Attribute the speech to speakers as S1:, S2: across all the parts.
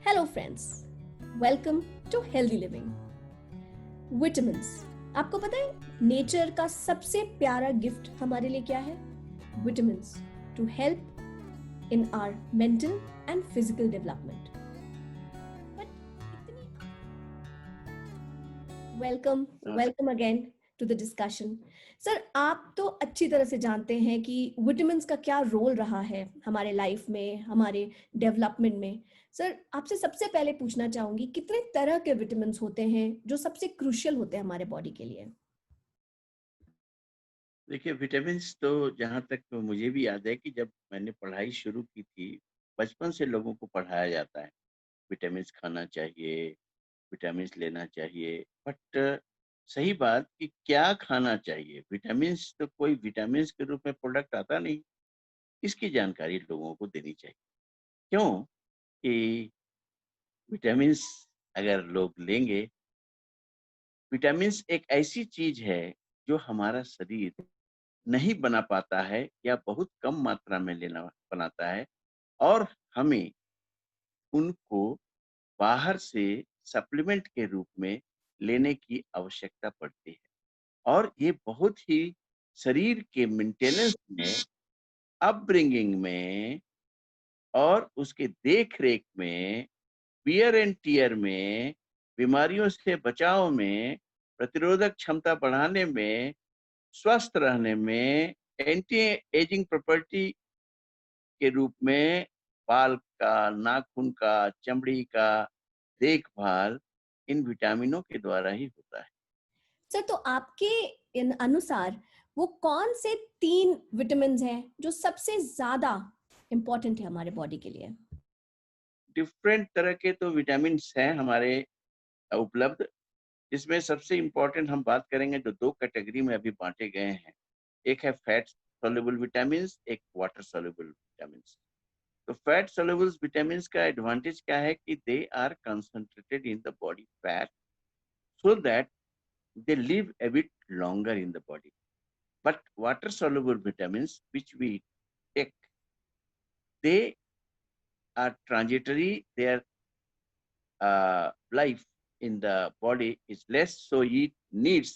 S1: Hello friends, welcome to healthy living. Vitamins, आपको पता है नेचर का सबसे प्यारा गिफ्ट हमारे लिए क्या है? Vitamins to help in our mental and physical development. Welcome welcome again to the discussion. Sir, आप तो अच्छी तरह से जानते हैं कि विटामिन्स का क्या रोल रहा है हमारे लाइफ में, हमारे डेवलपमेंट में। सर, आपसे सबसे पहले पूछना चाहूंगी, कितने तरह के विटामिन्स होते हैं जो सबसे क्रूशियल होते हैं हमारे बॉडी के लिए?
S2: देखिए, विटामिन्स तो जहाँ तक मुझे भी याद है कि जब मैंने पढ़ाई शुरू की थी, बचपन से लोगों को पढ़ाया जाता है, विटामिन्स खाना चाहिए, विटामिन्स लेना चाहिए। बट सही बात कि क्या खाना चाहिए? विटामिन्स तो कोई विटामिन्स के रूप में प्रोडक्ट आता नहीं, इसकी जानकारी लोगों को देनी चाहिए। क्यों? कि विटामिन्स अगर लोग लेंगे, विटामिन्स एक ऐसी चीज़ है जो हमारा शरीर नहीं बना पाता है या बहुत कम मात्रा में लेना बनाता है, और हमें उनको बाहर से सप्लीमेंट के रूप में लेने की आवश्यकता पड़ती है। और ये बहुत ही शरीर के मेंटेनेंस में, अपब्रिंगिंग में और उसके देख-रेख में, वियर एंड टियर में, बीमारियों से बचाव में, प्रतिरोधक क्षमता बढ़ाने में, स्वस्थ रहने में, एंटी एजिंग प्रॉपर्टी के रूप में, बाल का, नाखून का, चमड़ी का देखभाल इन विटामिनों के द्वारा ही होता है।
S1: सर, तो आपके इन अनुसार वो कौन से 3 विटामिन्स हैं जो सबसे ज्यादा इंपॉर्टेंट है हमारे बॉडी के लिए?
S2: डिफरेंट तरह के तो विटामिन्स हैं हमारे उपलब्ध, जिसमें सबसे इम्पोर्टेंट हम बात करेंगे तो 2 कैटेगरी में अभी बाँटे गए हैं। एक है फैट सॉल्युबल विटामिन्स, एक वाटर सॉल्युबल विटामिन्स। तो फैट सॉल्युबल विटामिन्स का एडवांटेज क्या है कि they are concentrated in the body fat, so that they live a bit longer in the body. But water soluble vitamins which we take, they are transitory. Their life in the body is less, so it needs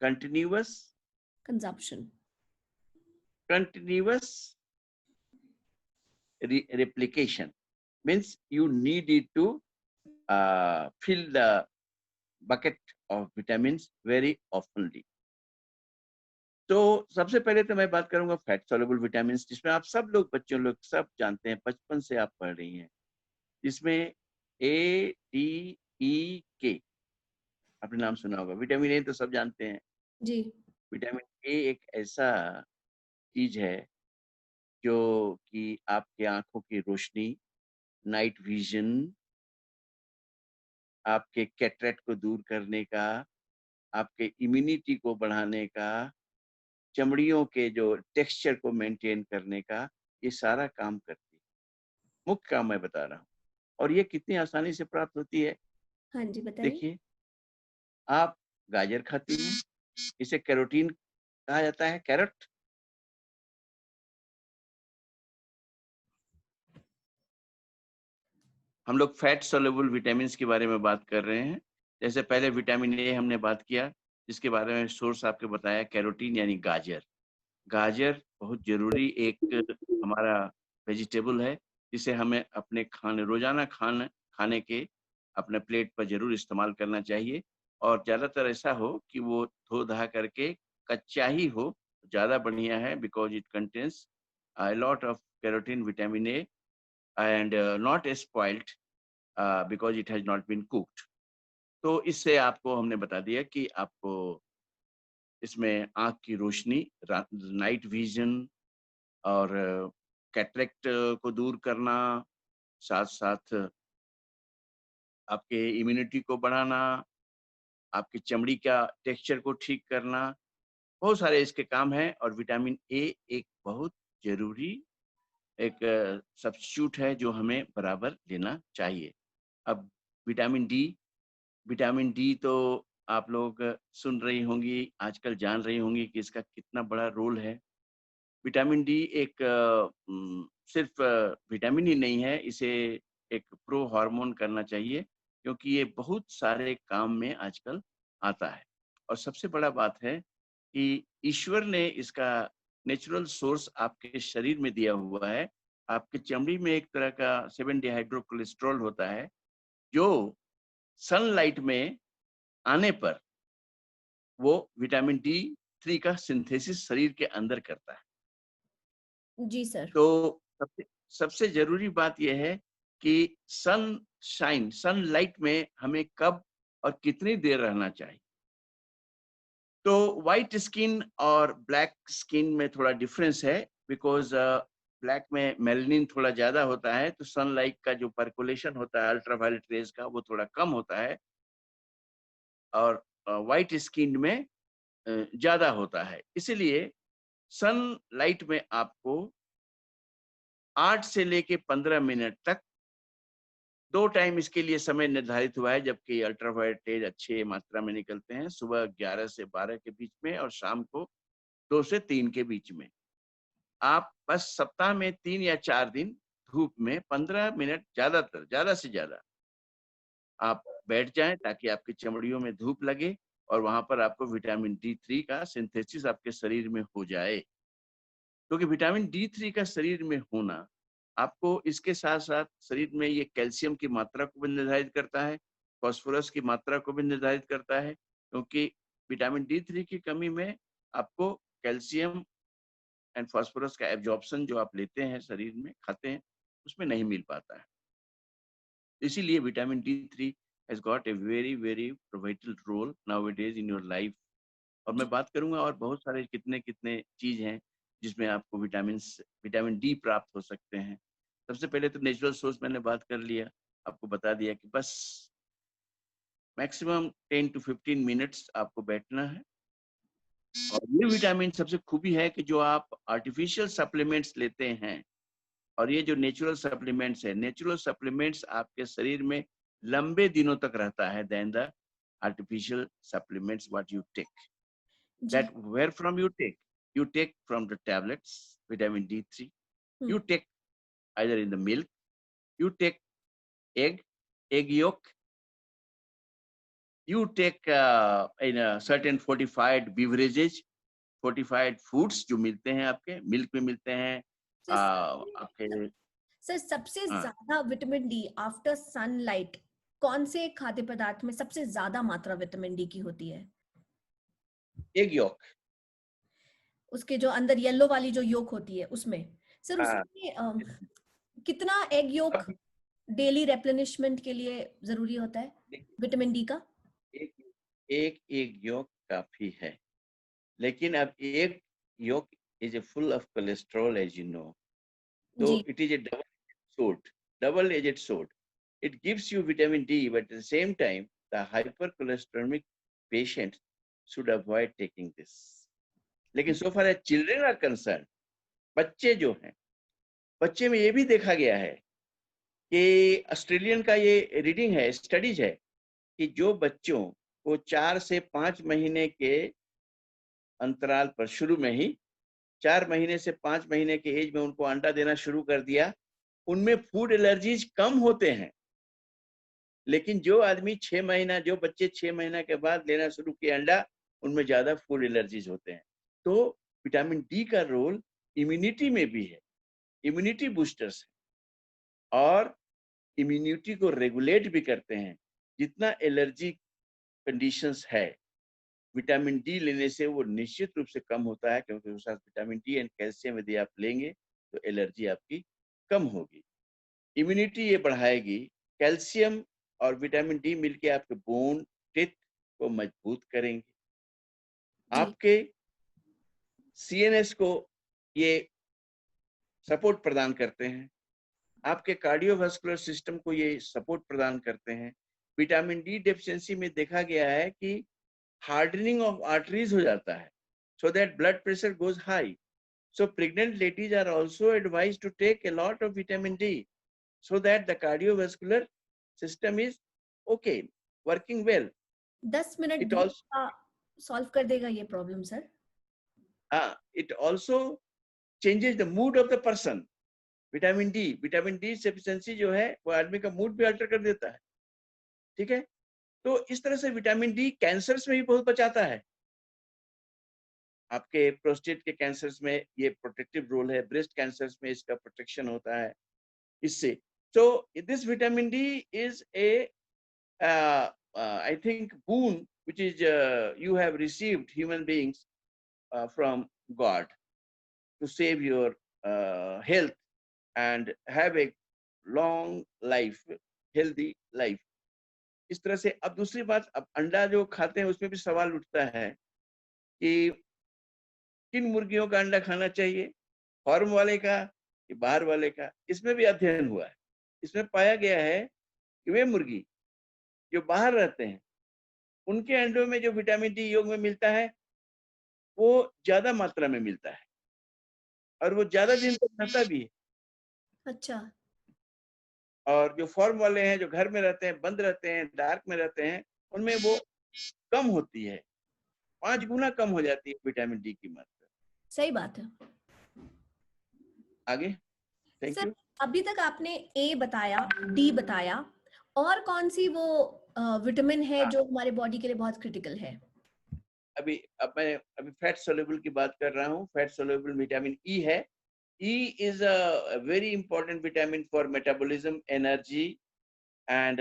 S2: continuous
S1: consumption.
S2: continuous replication. Means you need it to fill the bucket of vitamins very oftenly. तो सबसे पहले तो मैं बात करूंगा fat soluble vitamins, जिसमें आप सब लोग, बच्चों लोग सब जानते हैं, बचपन से आप पढ़ रही हैं। इसमें ए, डी, ई, के, आपने नाम सुना होगा। विटामिन ए तो सब जानते हैं।
S1: जी।
S2: विटामिन ए एक ऐसा चीज है जो कि आपके आंखों की रोशनी, नाइट विजन, आपके कैटरेक्ट को दूर करने का, आपके इम्यूनिटी को बढ़ाने का, चमड़ियों के जो टेक्सचर को मेंटेन करने का, ये सारा काम करती है। मुख्य काम मैं बता रहा हूँ। और ये कितनी आसानी से प्राप्त होती है?
S1: हाँ जी, बताइए।
S2: देखिए, आप गाजर खाती हैं, इसे कैरोटीन कहा जाता है, कैरट। हम लोग फैट सोल्यूबल विटामिन्स के बारे में बात कर रहे हैं। जैसे पहले विटामिन ए हमने बात किया, जिसके बारे में सोर्स आपको बताया, कैरोटीन यानी गाजर। गाजर बहुत ज़रूरी एक हमारा वेजिटेबल है, जिसे हमें अपने रोज़ाना खाने के अपने प्लेट पर ज़रूर इस्तेमाल करना चाहिए। और ज़्यादातर ऐसा हो कि वो धो-धा करके कच्चा ही हो, ज़्यादा बढ़िया है, because it contains a lot of carotene, vitamin A and not spoiled because it has not been cooked. तो इससे आपको हमने बता दिया कि आपको इसमें आँख की रोशनी, नाइट विज़न और कैटरेक्ट को दूर करना, साथ-साथ आपके इम्यूनिटी को बढ़ाना, आपकी चमड़ी का टेक्सचर को ठीक करना, बहुत सारे इसके काम हैं। और विटामिन ए एक बहुत ज़रूरी एक सब्स्टिट्यूट है जो हमें बराबर लेना चाहिए। अब विटामिन डी, विटामिन डी तो आप लोग सुन रही होंगी, आजकल जान रही होंगी कि इसका कितना बड़ा रोल है। विटामिन डी एक सिर्फ़ विटामिन ही नहीं है, इसे एक प्रो हार्मोन करना चाहिए, क्योंकि ये बहुत सारे काम में आजकल आता है। और सबसे बड़ा बात है कि ईश्वर ने इसका नेचुरल सोर्स आपके शरीर में दिया हुआ है। आपके चमड़ी में एक तरह का 7 डिहाइड्रो कोलेस्ट्रॉल होता है, जो सनलाइट में आने पर वो विटामिन डी 3 का सिंथेसिस शरीर के अंदर करता है।
S1: जी सर।
S2: तो सबसे सबसे जरूरी बात यह है कि सनलाइट में हमें कब और कितनी देर रहना चाहिए। तो व्हाइट स्किन और ब्लैक स्किन में थोड़ा डिफरेंस है, बिकॉज ब्लैक में मेलानिन थोड़ा ज्यादा होता है, तो सनलाइट का जो पर्कुलेशन होता है अल्ट्रावायलेट रेज का, वो थोड़ा कम होता है, और व्हाइट स्किन में ज्यादा होता है। इसलिए सनलाइट में आपको 8 से लेके 15 मिनट तक, 2 टाइम इसके लिए समय निर्धारित हुआ है, जबकि अल्ट्रावायलेट रेज अच्छे मात्रा में निकलते हैं, सुबह 11 से 12 के बीच में और शाम को 2 से 3 के बीच में। आप बस सप्ताह में 3 या 4 दिन धूप में 15 मिनट, ज्यादा से ज्यादा आप बैठ जाएं, ताकि आपकी चमड़ियों में धूप लगे और वहां पर आपको विटामिन डी 3 का सिंथेसिस आपके शरीर में हो जाए। क्योंकि विटामिन डी 3 का शरीर में होना आपको इसके साथ साथ शरीर में ये कैल्शियम की मात्रा को भी निर्धारित करता है, फास्फोरस की मात्रा को भी निर्धारित करता है, क्योंकि विटामिन डी 3 की कमी में आपको कैल्शियम एंड फास्फोरस का एब्जॉर्प्शन जो आप लेते हैं शरीर में, खाते हैं, उसमें नहीं मिल पाता है। इसीलिए vitamin D 3 has got a very very pivotal role nowadays in your life. और मैं
S1: जी
S2: बात करूंगा और बहुत सारे कितने कितने चीज हैं जिसमें आपको विटामिन डी प्राप्त हो सकते हैं। सबसे पहले तो नेचुरल सोर्स मैंने बात कर लिया, आपको बता दिया कि बस मैक्सिमम 10 to 15 मिनट्स आपको बैठना है। और ये विटामिन सबसे खूबी है कि जो आप आर्टिफिशियल सप्लीमेंट्स लेते हैं, और ये जो नेचुरल सप्लीमेंट्स है, नेचुरल सप्लीमेंट्स आपके शरीर में लंबे दिनों तक रहता है then the artificial supplements what you take.
S1: जी।
S2: That where from you take from the tablets vitamin D3,
S1: hmm.
S2: you take either in the milk, you take egg yolk, you take in a certain fortified beverages, fortified foods जो मिलते हैं, आपके milk में मिलते हैं,
S1: sir
S2: आपके
S1: sir सबसे
S2: हाँ,
S1: ज्यादा विटामिन डी आफ्टर सनलाइट कौन से खाद्य पदार्थ में सबसे ज्यादा मात्रा विटामिन डी की होती है?
S2: Egg yolk।
S1: उसके जो अंदर येलो वाली जो योक होती है उसमें। सर
S2: हाँ,
S1: उसमें कितना एग योक
S2: अब
S1: डेली रेप्लेनिशमेंट के लिए जरूरी होता है
S2: देखिए,
S1: विटामिन डी का?
S2: एक एक एग yolk काफी है, लेकिन अब egg yolk is a full of cholesterol as you know. So
S1: जी
S2: it is a double-edged sword. It gives you vitamin D, but at the same time, the hypercholesteremic patients should avoid taking this. लेकिन so far as children are concerned, बच्चे जो हैं, बच्चे में ये भी देखा गया है कि ऑस्ट्रेलियन का ये रीडिंग है, स्टडीज है, कि जो बच्चों को 4 से 5 महीने के अंतराल पर शुरू में ही 4 महीने से 5 महीने के एज में उनको अंडा देना शुरू कर दिया, उनमें फूड एलर्जीज कम होते हैं। लेकिन जो आदमी 6 महीना, जो बच्चे 6 महीना के बाद लेना शुरू किए अंडा, उनमें ज्यादा फूड एलर्जीज होते हैं। तो विटामिन डी का रोल इम्यूनिटी में भी है, इम्यूनिटी बूस्टर्स है, और इम्यूनिटी को रेगुलेट भी करते हैं। जितना एलर्जी कंडीशंस है, विटामिन डी लेने से वो निश्चित रूप से कम होता है, क्योंकि उसके साथ विटामिन डी एंड कैल्शियम यदि आप लेंगे तो एलर्जी आपकी कम होगी, इम्यूनिटी ये बढ़ाएगी। कैल्शियम और विटामिन डी मिलके आपके बोन, टिथ को मजबूत करेंगे,
S1: जी
S2: आपके सीएनएस को ये सपोर्ट प्रदान करते हैं, आपके कार्डियोवास्कुलर सिस्टम को ये सपोर्ट प्रदान करते हैं। विटामिन डी डेफिशिएंसी में देखा गया है कि हार्डनिंग ऑफ आर्टरीज हो जाता है, so that blood pressure goes high. So pregnant ladies are also advised to take a lot of vitamin D so that the cardiovascular system is okay, working well.
S1: 10 minute
S2: It
S1: धूप
S2: also
S1: का solve कर देगा ये problem sir?
S2: it also changes the mood of the person. Vitamin D deficiency जो है वो आदमी का मूड भी अल्टर कर देता है, ठीक है। तो इस तरह से विटामिन डी कैंसर्स में भी बहुत बचाता है। आपके प्रोस्टेट के कैंसर्स में ये प्रोटेक्टिव रोल है, ब्रेस्ट कैंसर्स में इसका प्रोटेक्शन होता है इससे। So this vitamin D is a I think boon which is you have received human beings from God to save your health and have a long life, healthy life. इस तरह से अब दूसरी बात, अब अंडा जो खाते हैं उसमें भी सवाल उठता है कि किन मुर्गियों का अंडा खाना चाहिए, फार्म वाले का कि बाहर वाले का। इसमें भी अध्ययन हुआ है। इसमें पाया गया है कि वे मुर्गी जो बाहर रहते हैं उनके अंडों में जो विटामिन डी योग में मिलता है वो ज्यादा मात्रा में मिलता है और वो ज्यादा दिन तक रहता भी है।
S1: अच्छा।
S2: और जो फॉर्म वाले हैं जो घर में रहते हैं, बंद रहते हैं, डार्क में रहते हैं, उनमें वो कम होती है, 5 गुना कम हो जाती है विटामिन डी की मात्रा।
S1: सही बात है।
S2: आगे, थैंक
S1: सर
S2: यू।
S1: अभी तक आपने ए बताया, डी बताया, और कौन सी वो विटामिन है
S2: हाँ,
S1: जो हमारे बॉडी के लिए बहुत क्रिटिकल है?
S2: मैं अभी फैट सोल्यूबल की बात कर रहा हूँ। फैट सोल्यूबल विटामिन ई है। E is a very important vitamin for metabolism, energy and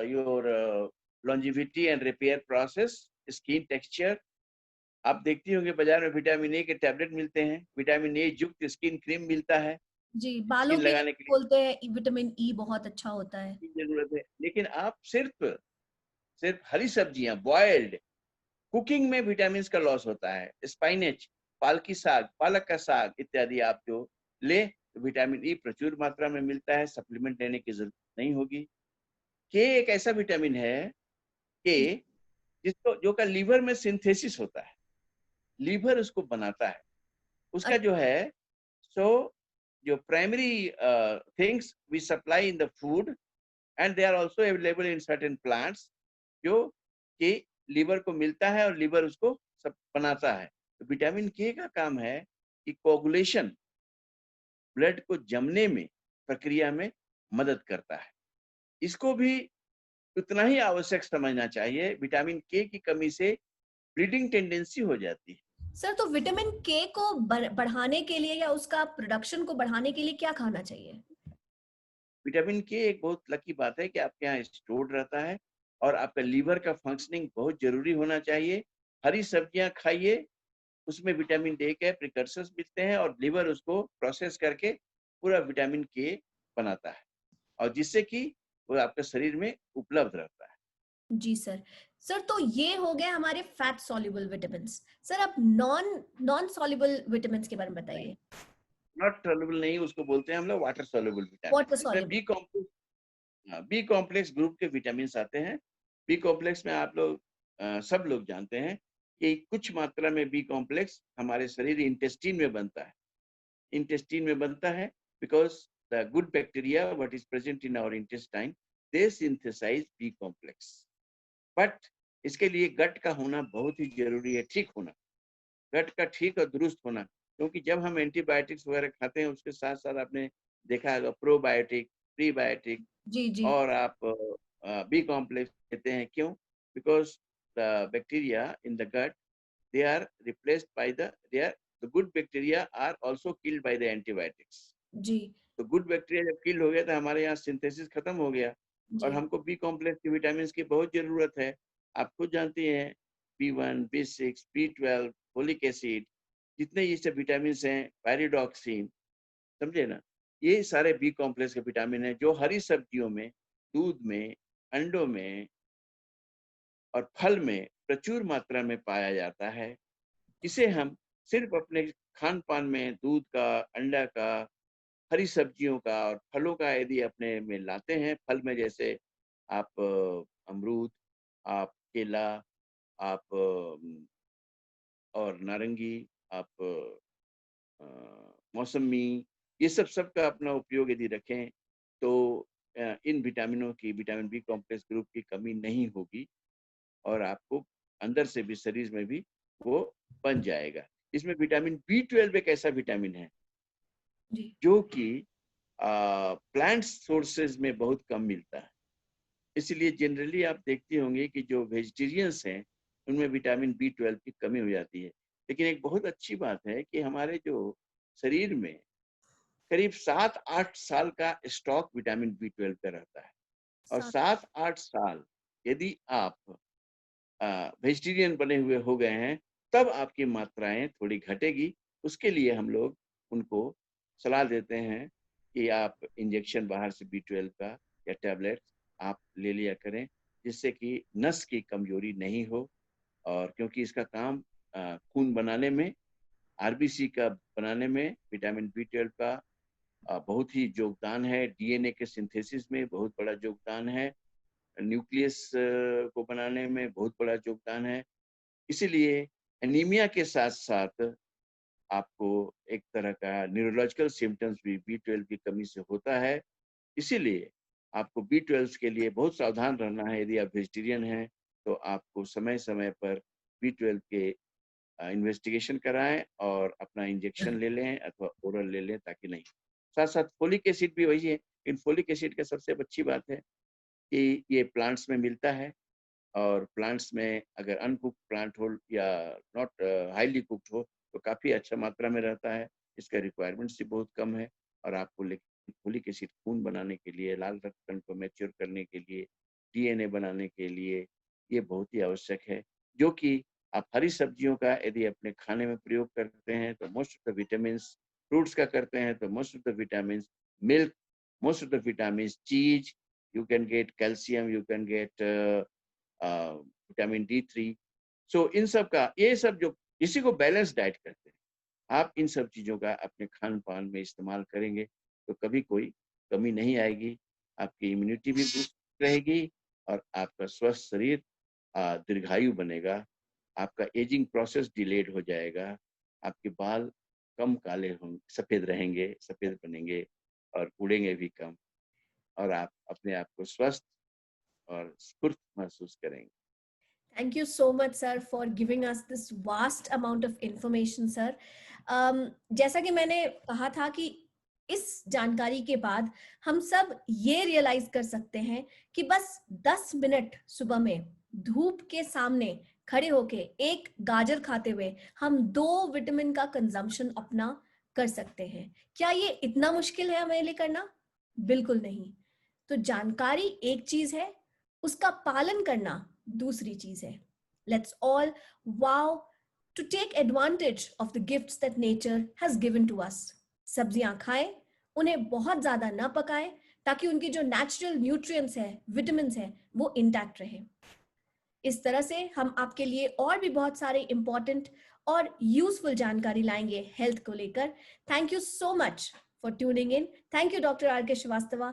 S2: your longevity and repair process, skin texture. आप देखती होंगे बाजार में विटामिन ए के टैबलेट मिलते हैं, विटामिन ए युक्त स्किन क्रीम मिलता है
S1: जी, बालों
S2: स्किन
S1: के लिए
S2: लगाने के लिए
S1: बोलते हैं विटामिन ई बहुत अच्छा होता है।
S2: की जरूरत है। लेकिन आप सिर्फ सिर्फ हरी सब्जियां बॉइल्ड कुकिंग में विटामिन का लॉस होता है। स्पाइनेच, पालकी साग, पालक का साग इत्यादि आप जो ले तो विटामिन ई प्रचुर मात्रा में मिलता है, सप्लीमेंट लेने की जरूरत नहीं होगी। के एक ऐसा विटामिन है के जिसको जो का लीवर में सिंथेसिस होता है, लीवर उसको बनाता है। उसका जो है सो जो primary things we supply in the food and they are also available in certain plants जो कि लीवर को मिलता है और लीवर उसको सब बनाता है। तो विटामिन के का काम है कि कोगुलेशन, ब्लड को जमने में प्रक्रिया में मदद करता है। इसको भी उतना ही आवश्यक समझना चाहिए। विटामिन के की कमी से ब्लीडिंग टेंडेंसी हो जाती है।
S1: सर तो विटामिन के को बढ़ाने के लिए या उसका प्रोडक्शन को बढ़ाने के लिए क्या खाना चाहिए?
S2: विटामिन के एक बहुत लकी बात है कि आपके यहाँ स्टोर्ड रहता है और आपका लीवर का फंक्शनिंग बहुत जरूरी होना चाहिए। हरी सब्जियां खाइए, उसमें विटामिन डी के प्रिकर्सर्स मिलते हैं और लीवर उसको प्रोसेस करके पूरा विटामिन के बनाता है और जिससे कि वो आपके शरीर में उपलब्ध रहता है।
S1: जी सर। सर तो ये हो गए हमारे फैट सॉल्युबल विटामिन्स। सर अब नॉन नॉन सॉल्युबल विटामिन्स के बारे में
S2: नहीं,
S1: बताइए।
S2: नॉट सॉल्युबल नहीं, उसको बोलते हैं हम लोग वाटर सॉल्युबल विटामिन।
S1: वाटर
S2: इसमें
S1: सॉल्युबल।
S2: बी कॉम्प्लेक्स ग्रुप के विटामिन आते हैं। बी कॉम्प्लेक्स में आप लोग सब लोग जानते हैं कि कुछ मात्रा में बी कॉम्प्लेक्स हमारे शरीर इंटेस्टीन में बनता है। इंटेस्टीन में बनता है because the good bacteria what is present in our intestine they synthesise B complex. But इसके लिए गट का होना बहुत ही जरूरी है, ठीक होना, गट का ठीक और दुरुस्त होना। क्योंकि जब हम एंटीबायोटिक्स वगैरह खाते हैं उसके साथ साथ आपने देखा होगा प्रोबायोटिक, प्रीबायोटिक
S1: जी जी।
S2: और आप बी कॉम्प्लेक्स लेते हैं। क्यों? Because the bacteria in the gut they are replaced by the good bacteria are also killed by the antibiotics.
S1: जी
S2: तो गुड बैक्टीरिया जब किल हो गया तो हमारे यहाँ सिंथेसिस खत्म हो गया और
S1: जी।
S2: हमको बी कॉम्प्लेक्स के विटामिन की बहुत जरूरत है। आप खुद जानती हैं B1, B6, B12, folic acid, जितने ये सब विटामिन हैं, पायरिडॉक्सिन, समझे ना, ये सारे बी कॉम्प्लेक्स के विटामिन हैं जो हरी सब्जियों में, दूध में, अंडों में और फल में प्रचुर मात्रा में पाया जाता है। इसे हम सिर्फ अपने खान पान में दूध का, अंडा का, हरी सब्जियों का और फलों का यदि अपने में लाते हैं, फल में जैसे आप अमरूद, आप केला, आप और नारंगी, आप मौसमी, ये सब का अपना उपयोग यदि रखें तो इन विटामिनों की, विटामिन बी कॉम्प्लेक्स ग्रुप की कमी नहीं होगी और आपको अंदर से भी शरीर में भी वो बन जाएगा। इसमें विटामिन B12 एक ऐसा विटामिन है
S1: जी
S2: जो कि प्लांट सोर्सेज में बहुत कम मिलता है। इसलिए जनरली आप देखते होंगे कि जो वेजिटेरियंस हैं उनमें विटामिन B12 की कमी हो जाती है। लेकिन एक बहुत अच्छी बात है कि हमारे जो शरीर में करीब 7-8 साल का स्टॉक विटामिन B12 का रहता है, और 7-8 साल यदि आप वेजिटेरियन बने हुए हो गए हैं, तब आपकी मात्राएं थोड़ी घटेगी। उसके लिए हम लोग उनको सलाह देते हैं कि आप इंजेक्शन बाहर से B12 का या टैबलेट आप ले लिया करें, जिससे कि नस की कमजोरी नहीं हो। और क्योंकि इसका काम खून बनाने में, आरबीसी का बनाने में विटामिन B12 का बहुत ही योगदान है। डीएनए के सिंथेसिस में बहुत बड़ा योगदान है, न्यूक्लियस को बनाने में बहुत बड़ा योगदान है। इसीलिए एनीमिया के साथ साथ आपको एक तरह का न्यूरोलॉजिकल सिम्टम्स भी B12 की कमी से होता है। इसीलिए आपको B12 के लिए बहुत सावधान रहना है। यदि आप वेजिटेरियन हैं तो आपको समय समय पर B12 के इन्वेस्टिगेशन कराएं और अपना इंजेक्शन ले लें अथवा ओरल ले लें, ताकि नहीं। साथ साथ फोलिक एसिड भी वही है। इन फोलिक एसिड का सबसे अच्छी बात है कि ये प्लांट्स में मिलता है, और प्लांट्स में अगर अनकुक्ड प्लांट हो या नॉट हाईली कुक्ड हो तो काफ़ी अच्छा मात्रा में रहता है। इसका रिक्वायरमेंट्स भी बहुत कम है। और आपको लेकिन फोलिक एसिड खून बनाने के लिए, लाल रक्त कण को मैच्योर करने के लिए, डीएनए बनाने के लिए ये बहुत ही आवश्यक है। जो कि आप हरी सब्जियों का यदि अपने खाने में प्रयोग करते हैं तो most of the vitamin, fruits का करते हैं तो most of the vitamin, milk, most of the vitamins, cheese, you can get calcium, you can get vitamin D3। सो इन सब का, ये सब जो इसी को बैलेंस डाइट कहते हैं। आप इन सब चीज़ों का अपने खान पान में इस्तेमाल करेंगे तो कभी कोई कमी नहीं आएगी। आपकी इम्यूनिटी भी बूस्ट रहेगी और आपका स्वस्थ शरीर दीर्घायु बनेगा। आपका एजिंग प्रोसेस डिलेड हो जाएगा। आपके बाल कम काले होंगे, सफ़ेद रहेंगे, सफ़ेद बनेंगे और उड़ेंगे भी कम, और आप अपने आप को स्वस्थ और स्फूर्त महसूस करेंगे।
S1: Thank you so much, sir, for giving us this vast amount of information, sir. जैसा कि मैंने कहा था कि इस जानकारी के बाद हम सब ये रियलाइज कर सकते हैं कि बस 10 मिनट सुबह में धूप के सामने खड़े होके एक गाजर खाते हुए हम 2 विटामिन का कंजम्पशन अपना कर सकते हैं। क्या ये इतना मुश्किल है हमें लिए करना? बिल्कुल नहीं। तो जानकारी एक चीज है, उसका पालन करना दूसरी चीज है। Let's all vow to take advantage of the gifts that nature has given to us. सब्जियां खाएं, उन्हें बहुत ज्यादा ना पकाएं, ताकि उनकी जो नेचुरल न्यूट्रिएंट्स है, विटामिन है, वो इंटैक्ट रहे। इस तरह से हम आपके लिए और भी बहुत सारे इंपॉर्टेंट और यूजफुल जानकारी लाएंगे हेल्थ को लेकर। Thank you so much for tuning in. Thank you doctor R के श्रीवास्तवा